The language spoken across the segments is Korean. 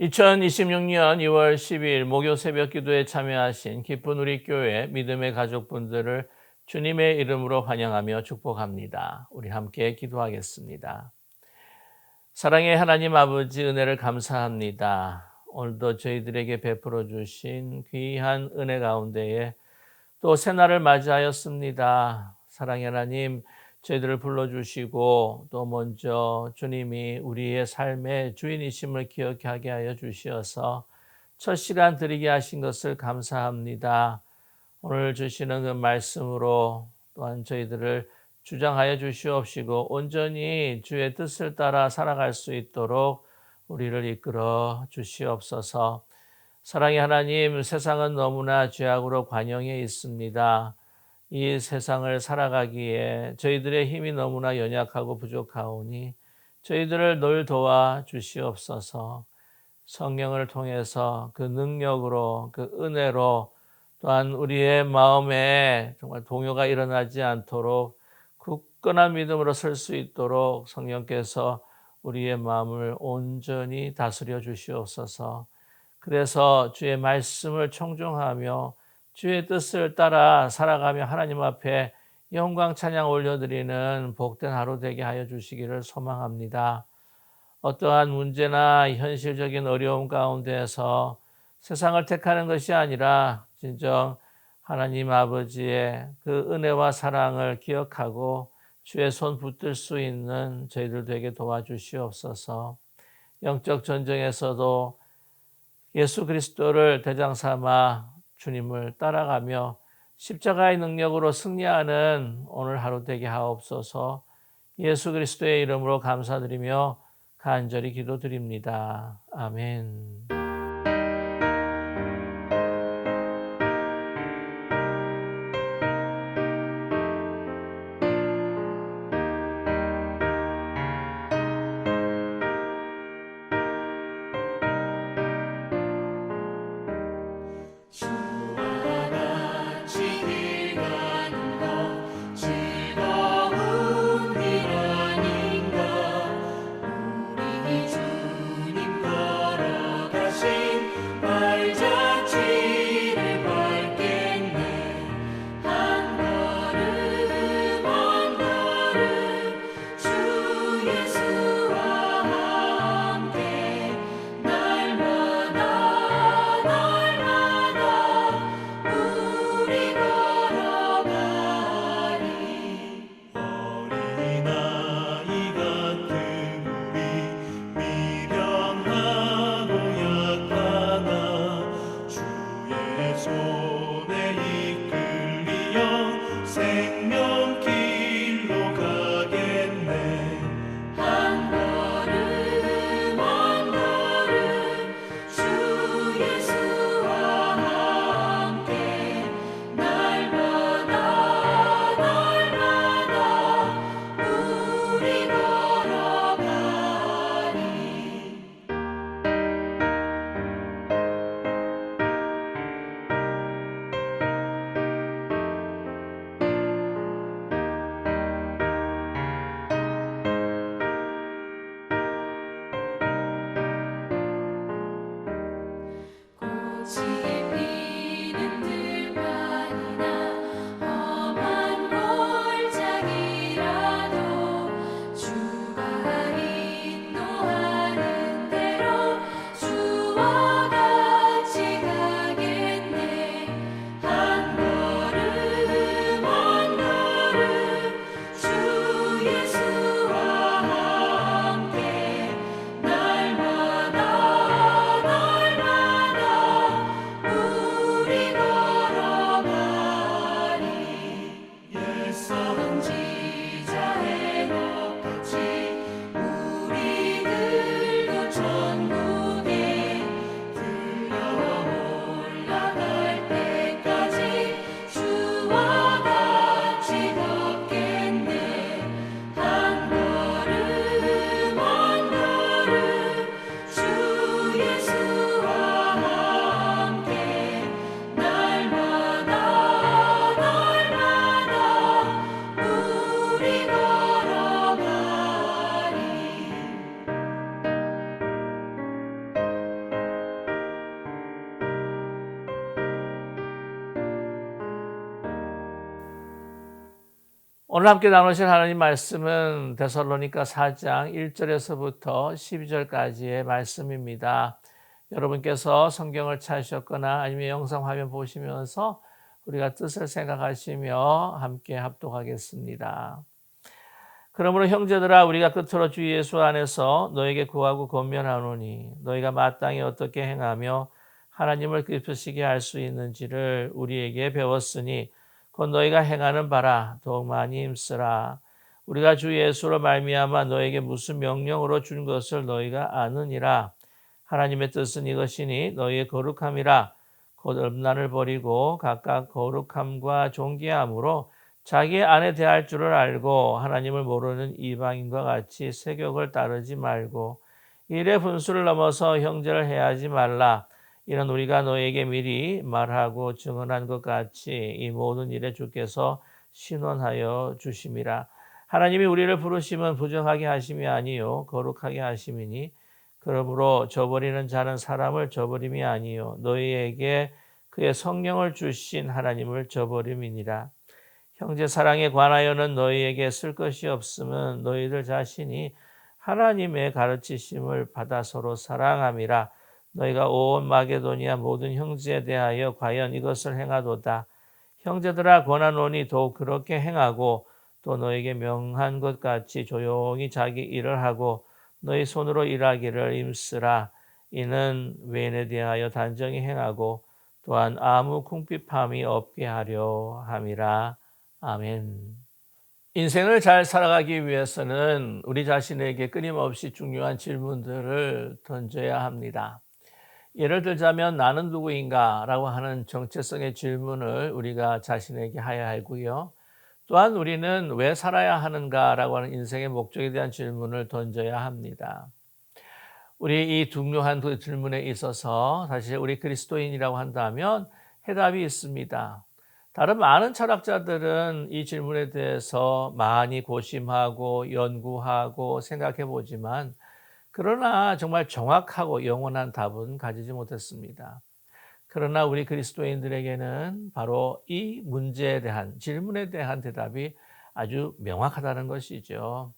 2026년 2월 12일 목요 새벽 기도에 참여하신 기쁜 우리 교회 믿음의 가족분들을 주님의 이름으로 환영하며 축복합니다. 우리 함께 기도하겠습니다. 사랑의 하나님 아버지, 은혜를 감사합니다. 오늘도 저희들에게 베풀어 주신 귀한 은혜 가운데에 또 새날을 맞이하였습니다. 사랑의 하나님, 저희들을 불러주시고 또 먼저 주님이 우리의 삶의 주인이심을 기억하게 하여 주시어서 첫 시간 드리게 하신 것을 감사합니다. 오늘 주시는 그 말씀으로 또한 저희들을 주장하여 주시옵시고 온전히 주의 뜻을 따라 살아갈 수 있도록 우리를 이끌어 주시옵소서. 사랑의 하나님, 세상은 너무나 죄악으로 관영해 있습니다. 이 세상을 살아가기에 저희들의 힘이 너무나 연약하고 부족하오니 저희들을 늘 도와 주시옵소서. 성령을 통해서 그 능력으로, 그 은혜로 또한 우리의 마음에 정말 동요가 일어나지 않도록 굳건한 믿음으로 설 수 있도록 성령께서 우리의 마음을 온전히 다스려 주시옵소서. 그래서 주의 말씀을 청종하며 주의 뜻을 따라 살아가며 하나님 앞에 영광 찬양 올려드리는 복된 하루 되게 하여 주시기를 소망합니다. 어떠한 문제나 현실적인 어려움 가운데에서 세상을 택하는 것이 아니라 진정 하나님 아버지의 그 은혜와 사랑을 기억하고 주의 손 붙들 수 있는 저희들 되게 도와주시옵소서. 영적 전쟁에서도 예수 그리스도를 대장 삼아 주님을 따라가며 십자가의 능력으로 승리하는 오늘 하루 되게 하옵소서. 예수 그리스도의 이름으로 감사드리며 간절히 기도드립니다. 아멘. 오늘 함께 나누실 하나님 말씀은 데살로니가 4장 1절에서부터 12절까지의 말씀입니다. 여러분께서 성경을 찾으셨거나 아니면 영상 화면 보시면서 우리가 뜻을 생각하시며 함께 합독하겠습니다. 그러므로 형제들아, 우리가 끝으로 주 예수 안에서 너에게 구하고 권면하노니 너희가 마땅히 어떻게 행하며 하나님을 기쁘시게 할 수 있는지를 우리에게 배웠으니 곧 너희가 행하는 바라 더욱 많이 힘쓰라. 우리가 주 예수로 말미암아 너에게 무슨 명령으로 준 것을 너희가 아느니라. 하나님의 뜻은 이것이니 너희의 거룩함이라. 곧 음란을 버리고 각각 거룩함과 존귀함으로 자기 안에 대할 줄을 알고 하나님을 모르는 이방인과 같이 세욕을 따르지 말고 일의 분수를 넘어서 형제를 해하지 말라. 이는 우리가 너에게 미리 말하고 증언한 것 같이 이 모든 일에 주께서 신원하여 주심이라. 하나님이 우리를 부르심은 부정하게 하심이 아니요 거룩하게 하심이니 그러므로 저버리는 자는 사람을 저버림이 아니요 너희에게 그의 성령을 주신 하나님을 저버림이니라. 형제 사랑에 관하여는 너희에게 쓸 것이 없음은 너희들 자신이 하나님의 가르치심을 받아 서로 사랑함이라. 너희가 온 마게도니아 모든 형제에 대하여 과연 이것을 행하도다. 형제들아 권하노니 더욱 그렇게 행하고 또 너에게 명한 것 같이 조용히 자기 일을 하고 너희 손으로 일하기를 힘쓰라. 이는 외인에 대하여 단정히 행하고 또한 아무 궁핍함이 없게 하려 함이라. 아멘. 인생을 잘 살아가기 위해서는 우리 자신에게 끊임없이 중요한 질문들을 던져야 합니다. 예를 들자면 나는 누구인가? 라고 하는 정체성의 질문을 우리가 자신에게 해야 하고요. 또한 우리는 왜 살아야 하는가? 라고 하는 인생의 목적에 대한 질문을 던져야 합니다. 우리 이 중요한 두 질문에 있어서 사실 우리 그리스도인이라고 한다면 해답이 있습니다. 다른 많은 철학자들은 이 질문에 대해서 많이 고심하고 연구하고 생각해 보지만 그러나 정말 정확하고 영원한 답은 가지지 못했습니다. 그러나 우리 그리스도인들에게는 바로 이 문제에 대한 질문에 대한 대답이 아주 명확하다는 것이죠.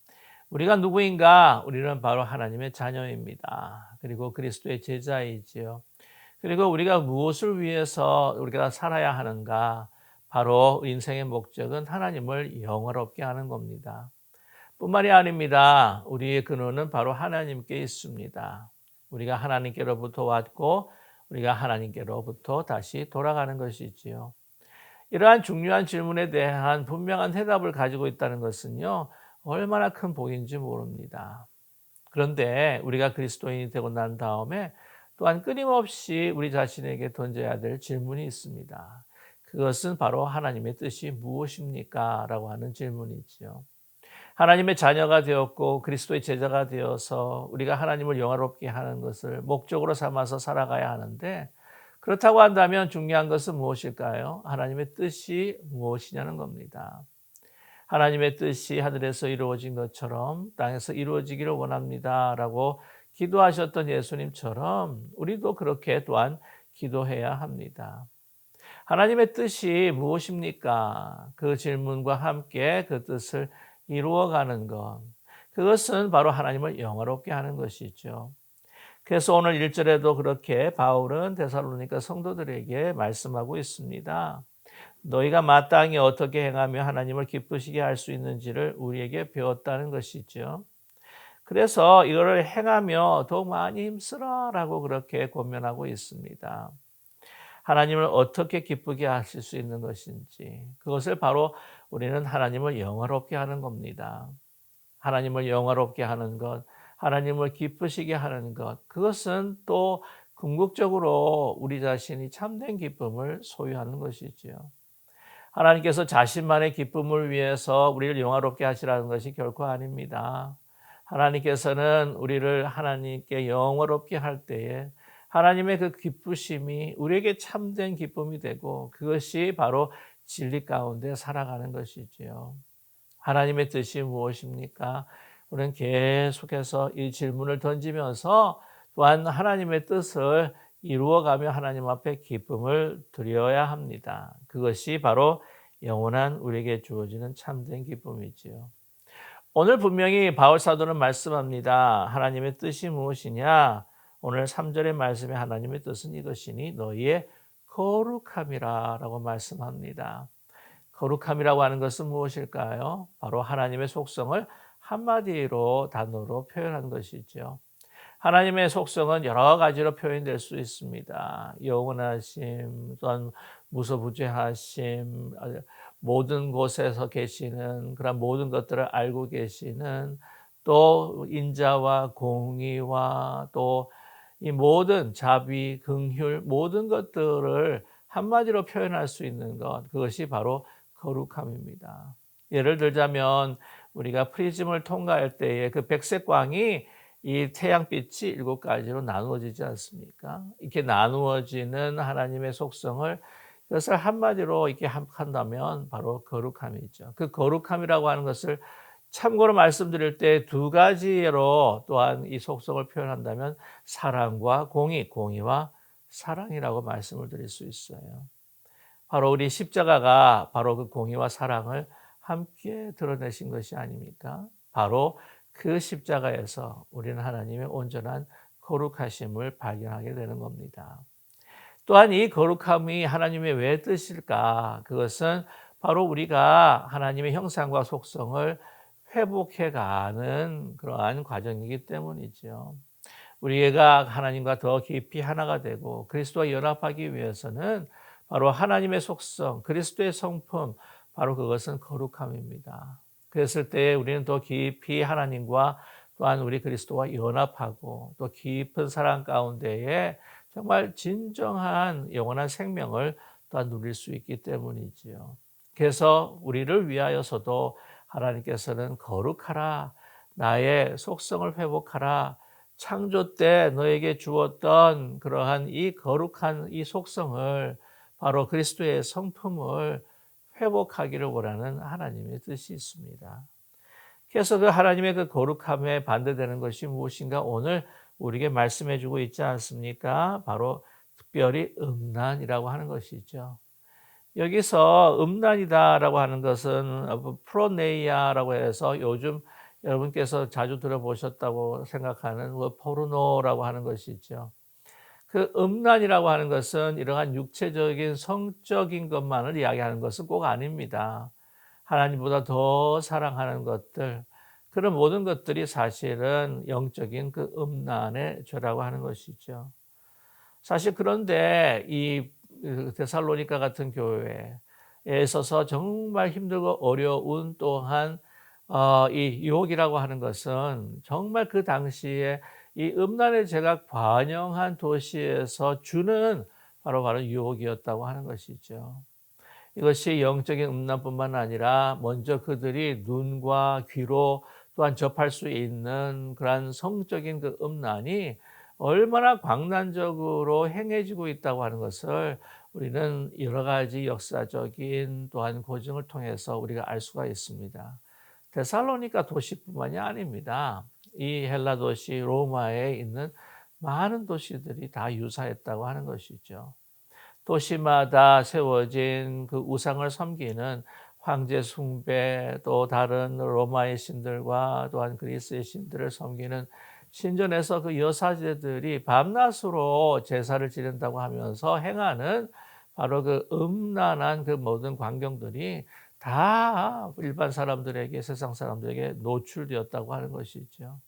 우리가 누구인가? 우리는 바로 하나님의 자녀입니다. 그리고 그리스도의 제자이지요. 그리고 우리가 무엇을 위해서 우리가 살아야 하는가? 바로 인생의 목적은 하나님을 영화롭게 하는 겁니다. 뿐만이 아닙니다. 우리의 근원은 바로 하나님께 있습니다. 우리가 하나님께로부터 왔고 우리가 하나님께로부터 다시 돌아가는 것이지요. 이러한 중요한 질문에 대한 분명한 대답을 가지고 있다는 것은요, 얼마나 큰 복인지 모릅니다. 그런데 우리가 그리스도인이 되고 난 다음에 또한 끊임없이 우리 자신에게 던져야 될 질문이 있습니다. 그것은 바로 하나님의 뜻이 무엇입니까? 라고 하는 질문이지요. 하나님의 자녀가 되었고 그리스도의 제자가 되어서 우리가 하나님을 영화롭게 하는 것을 목적으로 삼아서 살아가야 하는데 그렇다고 한다면 중요한 것은 무엇일까요? 하나님의 뜻이 무엇이냐는 겁니다. 하나님의 뜻이 하늘에서 이루어진 것처럼 땅에서 이루어지기를 원합니다. 라고 기도하셨던 예수님처럼 우리도 그렇게 또한 기도해야 합니다. 하나님의 뜻이 무엇입니까? 그 질문과 함께 그 뜻을 이루어가는 것. 그것은 바로 하나님을 영화롭게 하는 것이죠. 그래서 오늘 1절에도 그렇게 바울은 데살로니가 성도들에게 말씀하고 있습니다. 너희가 마땅히 어떻게 행하며 하나님을 기쁘시게 할 수 있는지를 우리에게 배웠다는 것이죠. 그래서 이거를 행하며 더욱 많이 힘쓰라라고 그렇게 권면하고 있습니다. 하나님을 어떻게 기쁘게 하실 수 있는 것인지 그것을 바로 우리는 하나님을 영화롭게 하는 겁니다. 하나님을 영화롭게 하는 것, 하나님을 기쁘시게 하는 것, 그것은 또 궁극적으로 우리 자신이 참된 기쁨을 소유하는 것이지요. 하나님께서 자신만의 기쁨을 위해서 우리를 영화롭게 하시라는 것이 결코 아닙니다. 하나님께서는 우리를 하나님께 영화롭게 할 때에 하나님의 그 기쁘심이 우리에게 참된 기쁨이 되고 그것이 바로 진리 가운데 살아가는 것이지요. 하나님의 뜻이 무엇입니까? 우리는 계속해서 이 질문을 던지면서 또한 하나님의 뜻을 이루어가며 하나님 앞에 기쁨을 드려야 합니다. 그것이 바로 영원한 우리에게 주어지는 참된 기쁨이지요. 오늘 분명히 바울 사도는 말씀합니다. 하나님의 뜻이 무엇이냐? 오늘 3절의 말씀에 하나님의 뜻은 이것이니 너희의 거룩함이라 라고 말씀합니다. 거룩함이라고 하는 것은 무엇일까요? 바로 하나님의 속성을 한마디로 단어로 표현한 것이죠. 하나님의 속성은 여러 가지로 표현될 수 있습니다. 영원하심, 또한 무소부재하심, 모든 곳에서 계시는 그런 모든 것들을 알고 계시는 또 인자와 공의와 또 이 모든 자비, 긍휼 모든 것들을 한마디로 표현할 수 있는 것 그것이 바로 거룩함입니다. 예를 들자면 우리가 프리즘을 통과할 때에 그 백색 광이 이 태양빛이 7가지로 나누어지지 않습니까? 이렇게 나누어지는 하나님의 속성을 그것을 한마디로 이렇게 한다면 바로 거룩함이죠. 그 거룩함이라고 하는 것을 참고로 말씀드릴 때 2가지로 또한 이 속성을 표현한다면 사랑과 공의, 공의와 사랑이라고 말씀을 드릴 수 있어요. 바로 우리 십자가가 바로 그 공의와 사랑을 함께 드러내신 것이 아닙니까? 바로 그 십자가에서 우리는 하나님의 온전한 거룩하심을 발견하게 되는 겁니다. 또한 이 거룩함이 하나님의 왜 뜻일까? 그것은 바로 우리가 하나님의 형상과 속성을 회복해가는 그러한 과정이기 때문이죠. 우리가 하나님과 더 깊이 하나가 되고 그리스도와 연합하기 위해서는 바로 하나님의 속성, 그리스도의 성품, 바로 그것은 거룩함입니다. 그랬을 때 우리는 더 깊이 하나님과 또한 우리 그리스도와 연합하고 또 깊은 사랑 가운데에 정말 진정한 영원한 생명을 또한 누릴 수 있기 때문이지요. 그래서 우리를 위하여서도 하나님께서는 거룩하라, 나의 속성을 회복하라, 창조 때 너에게 주었던 그러한 이 거룩한 이 속성을 바로 그리스도의 성품을 회복하기를 원하는 하나님의 뜻이 있습니다. 그래서 그 하나님의 그 거룩함에 반대되는 것이 무엇인가 오늘 우리에게 말씀해 주고 있지 않습니까? 바로 특별히 음란이라고 하는 것이죠. 여기서 음란이다라고 하는 것은 프로네이아라고 해서 요즘 여러분께서 자주 들어보셨다고 생각하는 포르노라고 하는 것이죠. 그 음란이라고 하는 것은 이러한 육체적인 성적인 것만을 이야기하는 것은 꼭 아닙니다. 하나님보다 더 사랑하는 것들, 그런 모든 것들이 사실은 영적인 그 음란의 죄라고 하는 것이죠. 사실 그런데 이 데살로니가 같은 교회에 있어서 정말 힘들고 어려운 또한 이 유혹이라고 하는 것은 정말 그 당시에 이 음란의 죄가 관영한 도시에서 주는 바로 유혹이었다고 하는 것이죠. 이것이 영적인 음란뿐만 아니라 먼저 그들이 눈과 귀로 또한 접할 수 있는 그러한 성적인 그 음란이 얼마나 광란적으로 행해지고 있다고 하는 것을 우리는 여러 가지 역사적인 또한 고증을 통해서 우리가 알 수가 있습니다. 데살로니가 도시뿐만이 아닙니다. 이 헬라 도시 로마에 있는 많은 도시들이 다 유사했다고 하는 것이죠. 도시마다 세워진 그 우상을 섬기는 황제 숭배, 또 다른 로마의 신들과 또한 그리스의 신들을 섬기는 신전에서 그 여사제들이 밤낮으로 제사를 지낸다고 하면서 행하는 바로 그 음란한 그 모든 광경들이 다 일반 사람들에게, 세상 사람들에게 노출되었다고 하는 것이죠.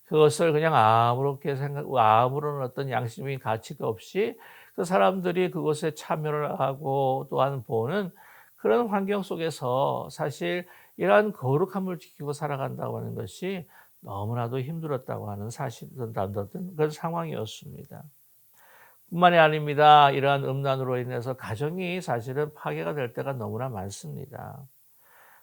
그것을 그냥 아무런 어떤 양심의 가치가 없이 그 사람들이 그것에 참여를 하고 또한 보는 그런 환경 속에서 사실 이러한 거룩함을 지키고 살아간다고 하는 것이 너무나도 힘들었다고 하는 사실은 그런 상황이었습니다. 뿐만이 아닙니다. 이러한 음란으로 인해서 가정이 사실은 파괴가 될 때가 너무나 많습니다.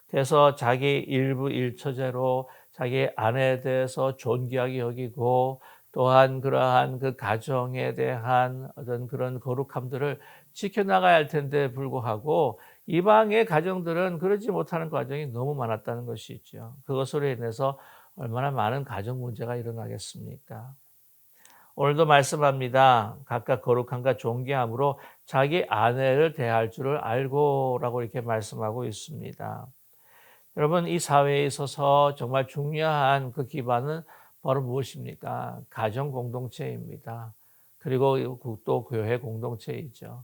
그래서 자기 일부 일처제로 자기 아내에 대해서 존귀하게 여기고 또한 그러한 그 가정에 대한 어떤 그런 거룩함들을 지켜나가야 할 텐데 불구하고 이방의 가정들은 그러지 못하는 과정이 너무 많았다는 것이 있죠. 그것으로 인해서 얼마나 많은 가정 문제가 일어나겠습니까? 오늘도 말씀합니다. 각각 거룩함과 존귀함으로 자기 아내를 대할 줄을 알고라고 이렇게 말씀하고 있습니다. 여러분, 이 사회에 있어서 정말 중요한 그 기반은 바로 무엇입니까? 가정 공동체입니다. 그리고 또 교회 공동체이죠.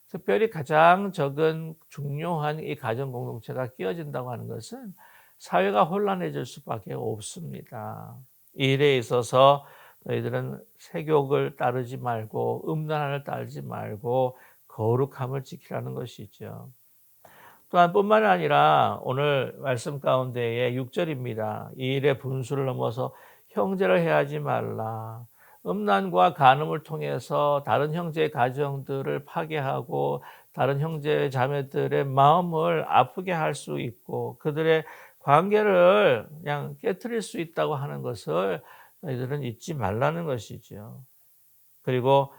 특별히 가장 적은 중요한 이 가정 공동체가 끼어진다고 하는 것은 사회가 혼란해질 수밖에 없습니다. 이 일에 있어서 너희들은 세욕을 따르지 말고 음란을 따르지 말고 거룩함을 지키라는 것이죠. 또한 뿐만 아니라 오늘 말씀 가운데에 6절입니다. 이 일의 분수를 넘어서 형제를 해하지 말라. 음란과 간음을 통해서 다른 형제의 가정들을 파괴하고 다른 형제 자매들의 마음을 아프게 할 수 있고 그들의 관계를 그냥 깨트릴 수 있다고 하는 것을 너희들은 잊지 말라는 것이죠. 그리고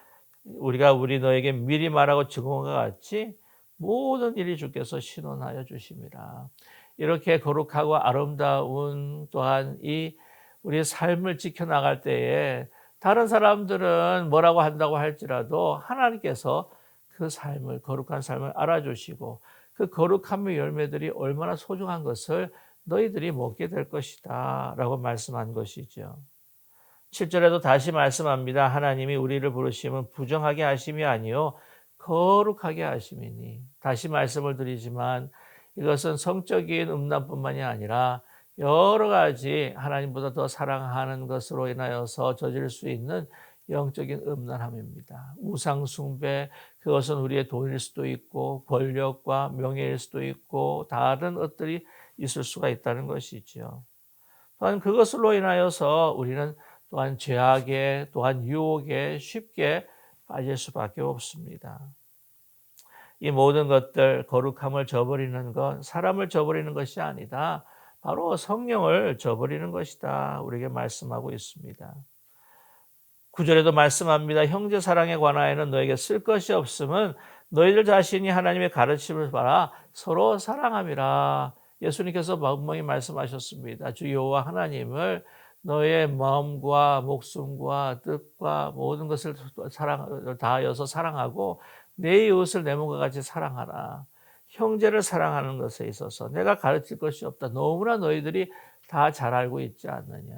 우리 너에게 미리 말하고 증언과 같이 모든 일이 주께서 신원하여 주심이라. 이렇게 거룩하고 아름다운 또한 이 우리의 삶을 지켜나갈 때에 다른 사람들은 뭐라고 한다고 할지라도 하나님께서 그 삶을 거룩한 삶을 알아주시고 그 거룩함의 열매들이 얼마나 소중한 것을 너희들이 먹게 될 것이다 라고 말씀한 것이죠. 7절에도 다시 말씀합니다. 하나님이 우리를 부르심은 부정하게 하심이 아니요 거룩하게 하심이니. 다시 말씀을 드리지만 이것은 성적인 음란뿐만이 아니라 여러 가지 하나님보다 더 사랑하는 것으로 인하여서 저질 수 있는 영적인 음란함입니다. 우상 숭배, 그것은 우리의 돈일 수도 있고 권력과 명예일 수도 있고 다른 것들이 있을 수가 있다는 것이죠. 또한 그것으로 인하여서 우리는 또한 죄악에 또한 유혹에 쉽게 빠질 수밖에 없습니다. 이 모든 것들 거룩함을 저버리는 건 사람을 저버리는 것이 아니다. 바로 성령을 저버리는 것이다. 우리에게 말씀하고 있습니다. 9절에도 말씀합니다. 형제 사랑에 관하여는 너에게 쓸 것이 없음은 너희들 자신이 하나님의 가르침을 받아 서로 사랑함이라. 예수님께서 분명히 말씀하셨습니다. 주 여호와 하나님을 너의 마음과 목숨과 뜻과 모든 것을 다하여서 사랑하고 내 이웃을 내 몸과 같이 사랑하라. 형제를 사랑하는 것에 있어서 내가 가르칠 것이 없다. 너무나 너희들이 다 잘 알고 있지 않느냐.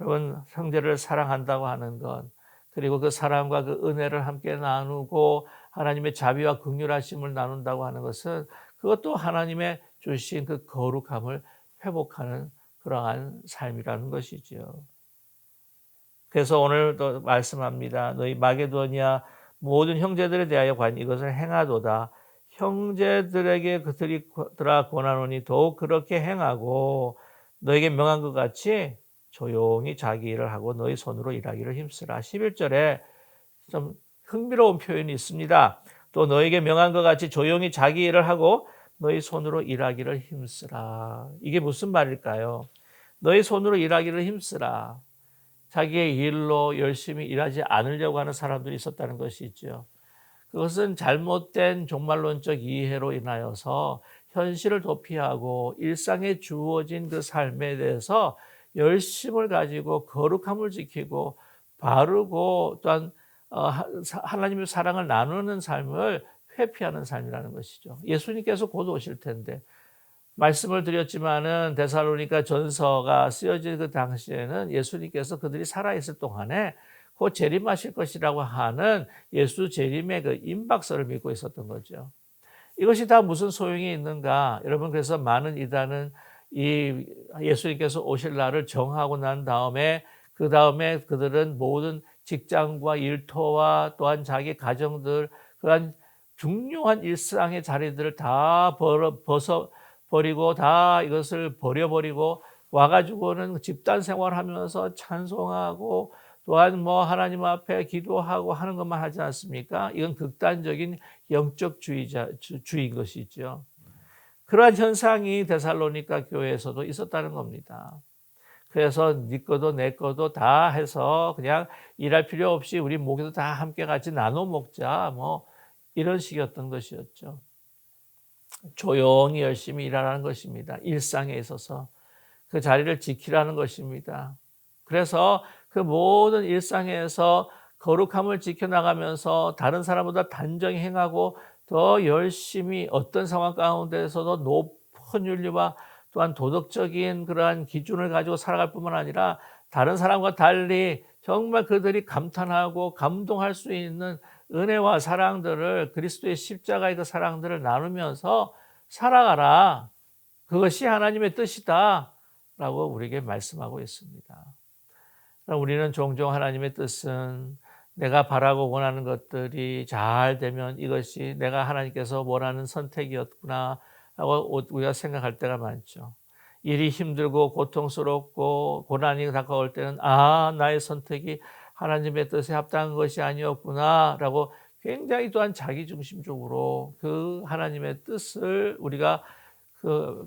여러분, 형제를 사랑한다고 하는 것, 그리고 그 사랑과 그 은혜를 함께 나누고 하나님의 자비와 긍휼하심을 나눈다고 하는 것은 그것도 하나님의 주신 그 거룩함을 회복하는 그러한 삶이라는 것이죠. 그래서 오늘도 말씀합니다. 너희 마게도니아 모든 형제들에 대하여 관 이것을 행하도다. 형제들에게 그들아 권하노니 더욱 그렇게 행하고 너에게 명한 것 같이 조용히 자기 일을 하고 너희 손으로 일하기를 힘쓰라. 11절에 좀 흥미로운 표현이 있습니다. 또 너에게 명한 것 같이 조용히 자기 일을 하고 너희 손으로 일하기를 힘쓰라. 이게 무슨 말일까요? 너희 손으로 일하기를 힘쓰라. 자기의 일로 열심히 일하지 않으려고 하는 사람들이 있었다는 것이죠. 그것은 잘못된 종말론적 이해로 인하여서 현실을 도피하고 일상에 주어진 그 삶에 대해서 열심을 가지고 거룩함을 지키고 바르고 또한 하나님의 사랑을 나누는 삶을 회피하는 삶이라는 것이죠. 예수님께서 곧 오실 텐데 말씀을 드렸지만은 데살로니가 전서가 쓰여질 그 당시에는 예수님께서 그들이 살아있을 동안에 곧 재림하실 것이라고 하는 예수 재림의 그 임박설을 믿고 있었던 거죠. 이것이 다 무슨 소용이 있는가? 여러분, 그래서 많은 이단은 이 예수님께서 오실 날을 정하고 난 다음에 그 다음에 그들은 모든 직장과 일터와 또한 자기 가정들 그러한 중요한 일상의 자리들을 다 벗어버리고 다 이것을 버려버리고 와가지고는 집단 생활하면서 찬송하고 또한 하나님 앞에 기도하고 하는 것만 하지 않습니까? 이건 극단적인 영적 주의인 것이죠. 그러한 현상이 데살로니가 교회에서도 있었다는 겁니다. 그래서 네 거도 내 거도 다 해서 그냥 일할 필요 없이 우리 모기도 다 함께 같이 나눠 먹자 이런 식이었던 것이었죠. 조용히 열심히 일하라는 것입니다. 일상에 있어서 그 자리를 지키라는 것입니다. 그래서 그 모든 일상에서 거룩함을 지켜나가면서 다른 사람보다 단정히 행하고 더 열심히 어떤 상황 가운데서도 높은 윤리와 또한 도덕적인 그러한 기준을 가지고 살아갈 뿐만 아니라 다른 사람과 달리 정말 그들이 감탄하고 감동할 수 있는 은혜와 사랑들을 그리스도의 십자가의 그 사랑들을 나누면서 살아가라. 그것이 하나님의 뜻이다. 라고 우리에게 말씀하고 있습니다. 우리는 종종 하나님의 뜻은 내가 바라고 원하는 것들이 잘 되면 이것이 내가 하나님께서 원하는 선택이었구나 라고 우리가 생각할 때가 많죠. 일이 힘들고 고통스럽고 고난이 다가올 때는 나의 선택이 하나님의 뜻에 합당한 것이 아니었구나 라고 굉장히 또한 자기중심적으로 그 하나님의 뜻을 우리가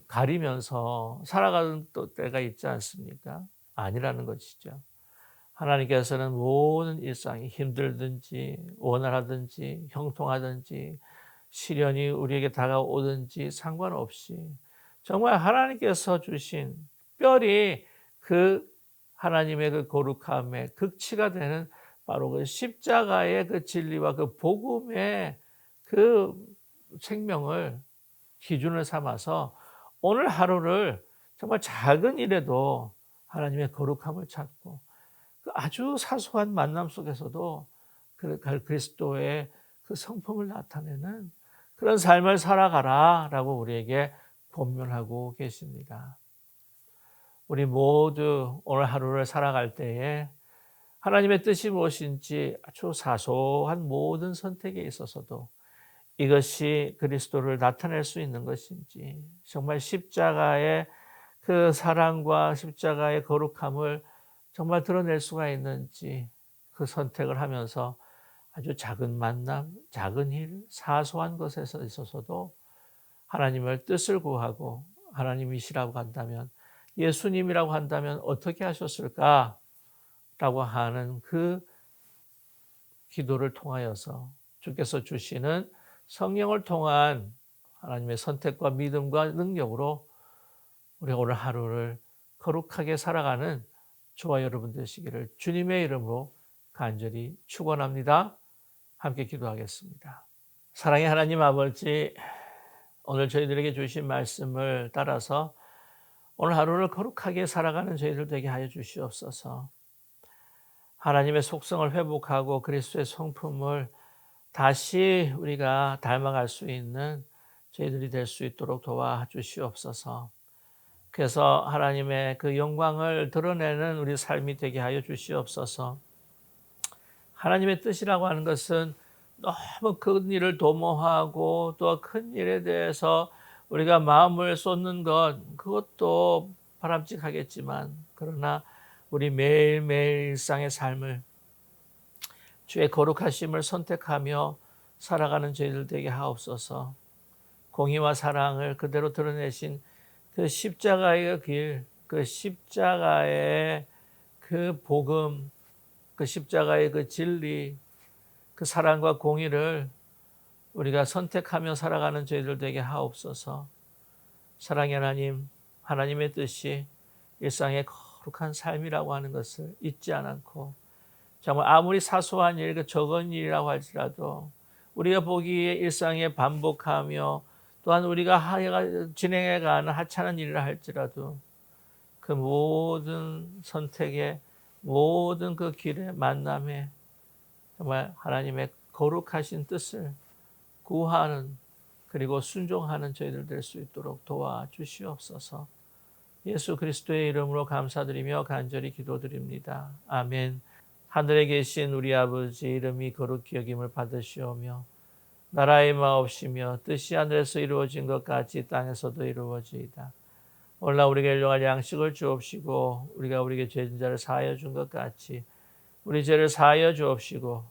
가리면서 살아가는 때가 있지 않습니까? 아니라는 것이죠. 하나님께서는 모든 일상이 힘들든지 원활하든지 형통하든지 시련이 우리에게 다가오든지 상관없이 정말 하나님께서 주신 특별히 그 하나님의 그 거룩함의 극치가 되는 바로 그 십자가의 그 진리와 그 복음의 그 생명을 기준을 삼아서 오늘 하루를 정말 작은 일에도 하나님의 거룩함을 찾고 아주 사소한 만남 속에서도 그리스도의 그 성품을 나타내는 그런 삶을 살아가라라고 우리에게 권면하고 계십니다. 우리 모두 오늘 하루를 살아갈 때에 하나님의 뜻이 무엇인지 아주 사소한 모든 선택에 있어서도 이것이 그리스도를 나타낼 수 있는 것인지, 정말 십자가의 그 사랑과 십자가의 거룩함을 정말 드러낼 수가 있는지 그 선택을 하면서 아주 작은 만남, 작은 일, 사소한 것에서 있어서도 하나님의 뜻을 구하고 하나님이시라고 한다면, 예수님이라고 한다면 어떻게 하셨을까? 라고 하는 그 기도를 통하여서 주께서 주시는 성령을 통한 하나님의 선택과 믿음과 능력으로 우리 오늘 하루를 거룩하게 살아가는 저와 여러분 되시기를 주님의 이름으로 간절히 축원합니다. 함께 기도하겠습니다. 사랑의 하나님 아버지, 오늘 저희들에게 주신 말씀을 따라서 오늘 하루를 거룩하게 살아가는 저희들 되게 하여 주시옵소서. 하나님의 속성을 회복하고 그리스도의 성품을 다시 우리가 닮아갈 수 있는 저희들이 될 수 있도록 도와주시옵소서. 그래서 하나님의 그 영광을 드러내는 우리 삶이 되게 하여 주시옵소서. 하나님의 뜻이라고 하는 것은 너무 큰 일을 도모하고 또 큰 일에 대해서 우리가 마음을 쏟는 것, 그것도 바람직하겠지만, 그러나 우리 매일매일 일상의 삶을 주의 거룩하심을 선택하며 살아가는 저희들 되게 하옵소서. 공의와 사랑을 그대로 드러내신 그 십자가의 길, 그 십자가의 그 복음, 그 십자가의 그 진리, 그 사랑과 공의를 우리가 선택하며 살아가는 저희들 되게 하옵소서. 사랑의 하나님, 하나님의 뜻이 일상의 거룩한 삶이라고 하는 것을 잊지 않고, 정말 아무리 사소한 일, 그 적은 일이라고 할지라도 우리가 보기에 일상에 반복하며 또한 우리가 진행해가는 하찮은 일이라 할지라도 그 모든 선택에, 모든 그 길의 만남에 정말 하나님의 거룩하신 뜻을 구하는, 그리고 순종하는 저희들 될 수 있도록 도와주시옵소서. 예수 그리스도의 이름으로 감사드리며 간절히 기도드립니다. 아멘. 하늘에 계신 우리 아버지, 이름이 거룩히 여김을 받으시오며 나라의 마옵시며 뜻이 하늘에서 이루어진 것 같이 땅에서도 이루어지이다. 오늘날 우리에게 일용할 양식을 주옵시고 우리가 우리에게 죄진 자를 사하여 준 것 같이 우리 죄를 사하여 주옵시고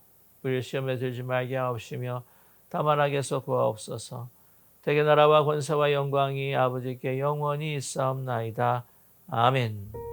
우리를 시험에 들지 말게 하옵시며 다만 악에서 구하옵소서. 대개 나라와 권세와 영광이 아버지께 영원히 있사옵나이다. 아멘.